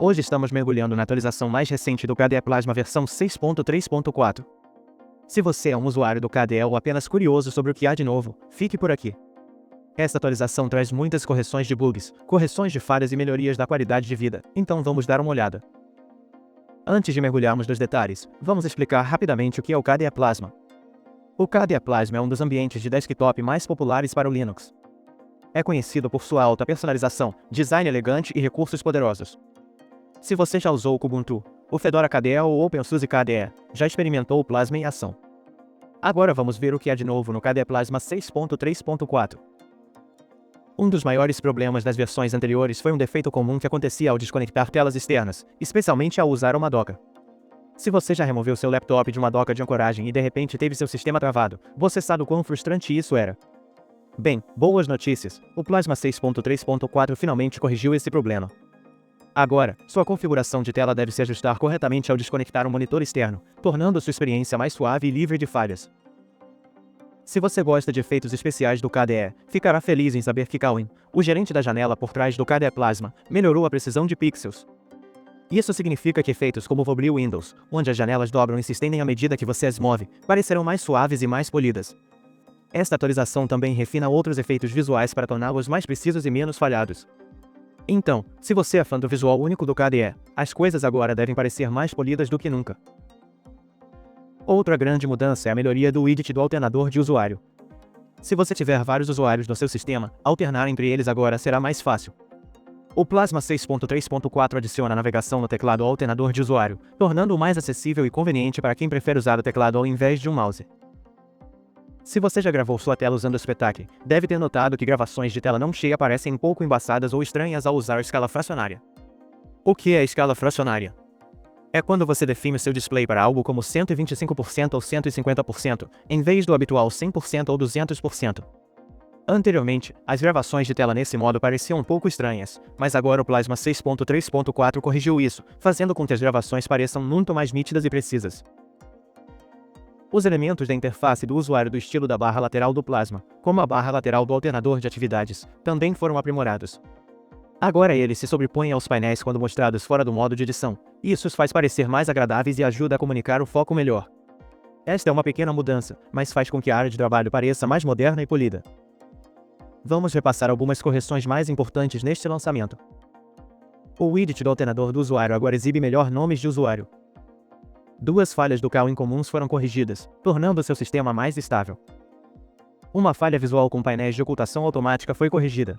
Hoje estamos mergulhando na atualização mais recente do KDE Plasma versão 6.3.4. Se você é um usuário do KDE ou apenas curioso sobre o que há de novo, fique por aqui. Esta atualização traz muitas correções de bugs, correções de falhas e melhorias da qualidade de vida, então vamos dar uma olhada. Antes de mergulharmos nos detalhes, vamos explicar rapidamente o que é o KDE Plasma. O KDE Plasma é um dos ambientes de desktop mais populares para o Linux. É conhecido por sua alta personalização, design elegante e recursos poderosos. Se você já usou o Kubuntu, o Fedora KDE ou o OpenSUSE KDE, já experimentou o Plasma em ação. Agora vamos ver o que há de novo no KDE Plasma 6.3.4. Um dos maiores problemas das versões anteriores foi um defeito comum que acontecia ao desconectar telas externas, especialmente ao usar uma doca. Se você já removeu seu laptop de uma doca de ancoragem e de repente teve seu sistema travado, você sabe o quão frustrante isso era. Bem, boas notícias, o Plasma 6.3.4 finalmente corrigiu esse problema. Agora, sua configuração de tela deve se ajustar corretamente ao desconectar um monitor externo, tornando sua experiência mais suave e livre de falhas. Se você gosta de efeitos especiais do KDE, ficará feliz em saber que Kawin, o gerente da janela por trás do KDE Plasma, melhorou a precisão de pixels. Isso significa que efeitos como o Voblio Windows, onde as janelas dobram e se estendem à medida que você as move, parecerão mais suaves e mais polidas. Esta atualização também refina outros efeitos visuais para torná-los mais precisos e menos falhados. Então, se você é fã do visual único do KDE, as coisas agora devem parecer mais polidas do que nunca. Outra grande mudança é a melhoria do widget do alternador de usuário. Se você tiver vários usuários no seu sistema, alternar entre eles agora será mais fácil. O Plasma 6.3.4 adiciona a navegação no teclado ao alternador de usuário, tornando-o mais acessível e conveniente para quem prefere usar o teclado ao invés de um mouse. Se você já gravou sua tela usando o Spectacle, deve ter notado que gravações de tela não cheia parecem um pouco embaçadas ou estranhas ao usar a escala fracionária. O que é a escala fracionária? É quando você define o seu display para algo como 125% ou 150%, em vez do habitual 100% ou 200%. Anteriormente, as gravações de tela nesse modo pareciam um pouco estranhas, mas agora o Plasma 6.3.4 corrigiu isso, fazendo com que as gravações pareçam muito mais nítidas e precisas. Os elementos da interface do usuário do estilo da barra lateral do Plasma, como a barra lateral do alternador de atividades, também foram aprimorados. Agora eles se sobrepõem aos painéis quando mostrados fora do modo de edição, e isso os faz parecer mais agradáveis e ajuda a comunicar o foco melhor. Esta é uma pequena mudança, mas faz com que a área de trabalho pareça mais moderna e polida. Vamos repassar algumas correções mais importantes neste lançamento. O widget do alternador do usuário agora exibe melhor nomes de usuário. Duas falhas do Kawin comuns foram corrigidas, tornando seu sistema mais estável. Uma falha visual com painéis de ocultação automática foi corrigida.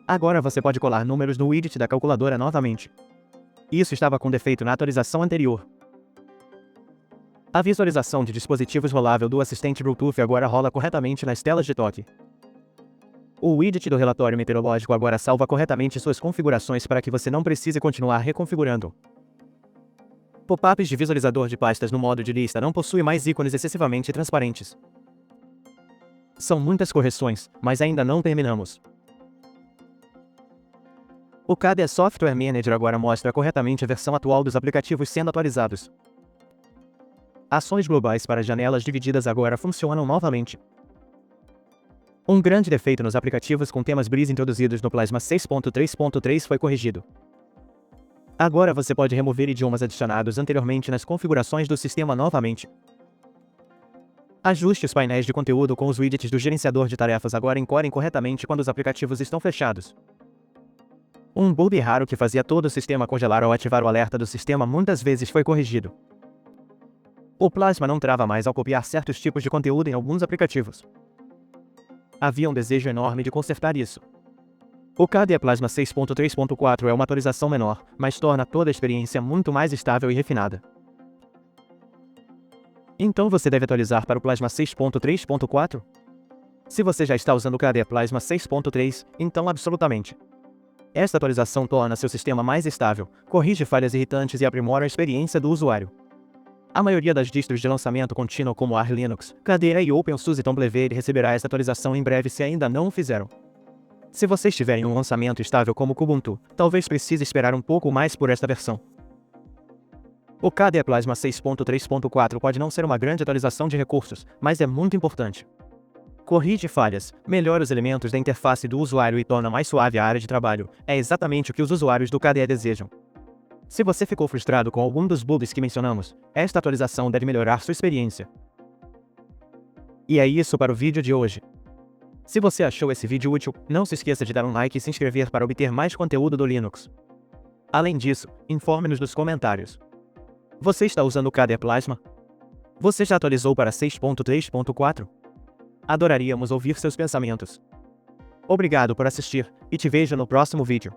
Agora você pode colar números no widget da calculadora novamente. Isso estava com defeito na atualização anterior. A visualização de dispositivos rolável do assistente Bluetooth agora rola corretamente nas telas de toque. O widget do relatório meteorológico agora salva corretamente suas configurações para que você não precise continuar reconfigurando. Pop-ups de visualizador de pastas no modo de lista não possuem mais ícones excessivamente transparentes. São muitas correções, mas ainda não terminamos. O KDE Software Manager agora mostra corretamente a versão atual dos aplicativos sendo atualizados. Ações globais para janelas divididas agora funcionam novamente. Um grande defeito nos aplicativos com temas Breeze introduzidos no Plasma 6.3.3 foi corrigido. Agora você pode remover idiomas adicionados anteriormente nas configurações do sistema novamente. Ajuste os painéis de conteúdo com os widgets do gerenciador de tarefas agora encorem corretamente quando os aplicativos estão fechados. Um bug raro que fazia todo o sistema congelar ao ativar o alerta do sistema muitas vezes foi corrigido. O Plasma não trava mais ao copiar certos tipos de conteúdo em alguns aplicativos. Havia um desejo enorme de consertar isso. O KDE Plasma 6.3.4 é uma atualização menor, mas torna toda a experiência muito mais estável e refinada. Então você deve atualizar para o Plasma 6.3.4? Se você já está usando o KDE Plasma 6.3, então absolutamente. Esta atualização torna seu sistema mais estável, corrige falhas irritantes e aprimora a experiência do usuário. A maioria das distros de lançamento contínuo como Arch Linux, KDE e OpenSUSE Tumbleweed receberá esta atualização em breve se ainda não o fizeram. Se você estiver em um lançamento estável como o Kubuntu, talvez precise esperar um pouco mais por esta versão. O KDE Plasma 6.3.4 pode não ser uma grande atualização de recursos, mas é muito importante. Corrige falhas, melhora os elementos da interface do usuário e torna mais suave a área de trabalho. É exatamente o que os usuários do KDE desejam. Se você ficou frustrado com algum dos bugs que mencionamos, esta atualização deve melhorar sua experiência. E é isso para o vídeo de hoje. Se você achou esse vídeo útil, não se esqueça de dar um like e se inscrever para obter mais conteúdo do Linux. Além disso, informe-nos nos comentários. Você está usando o KDE Plasma? Você já atualizou para 6.3.4? Adoraríamos ouvir seus pensamentos. Obrigado por assistir, e te vejo no próximo vídeo.